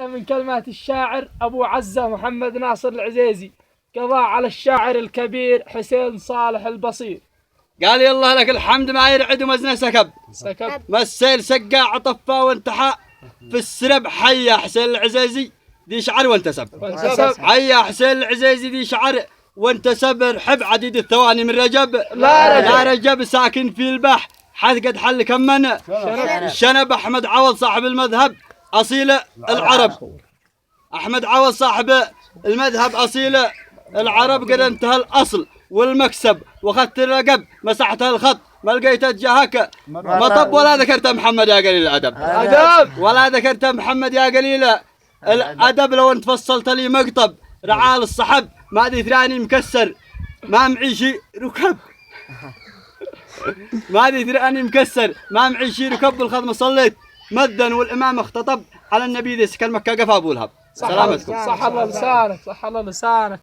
واحدة من كلمات الشاعر أبو عزة محمد ناصر العزيزي قضاء على الشاعر الكبير حسين صالح البصير. قال يلا لك الحمد ما يرعد ومزنه سكب ما السيل سقع طفى وانتحى في السرب. حيا حسين العزيزي ذي شعر وانتسب. حيا حسين العزيزي ذي شعر وانتسب. رحب عديد الثواني من رجب لا رجب ساكن في البح حد قد حل كمن الشنب. أحمد عوض صاحب المذهب أصيل العرب. أحمد عوض صاحب المذهب أصيل العرب. قد انتهى الأصل والمكسب واخذت الرقب مسحت الخط ما لقيت جهك مطب. ولا ذكرت محمد يا قليل الأدب ولا ذكرت محمد يا قليل الأدب. لو انت فصلت لي مقطب رعال الصحب ما ذي ثراني مكسر ما معيشي ركب. ما ذي ثراني مكسر ما معيشي ركب. الخدمة صليت مذن والإمام اختطب على النبي ذي سكن مكة قفا أبو لهب. سلامتكم. صح الله لسانك صح الله لسانك.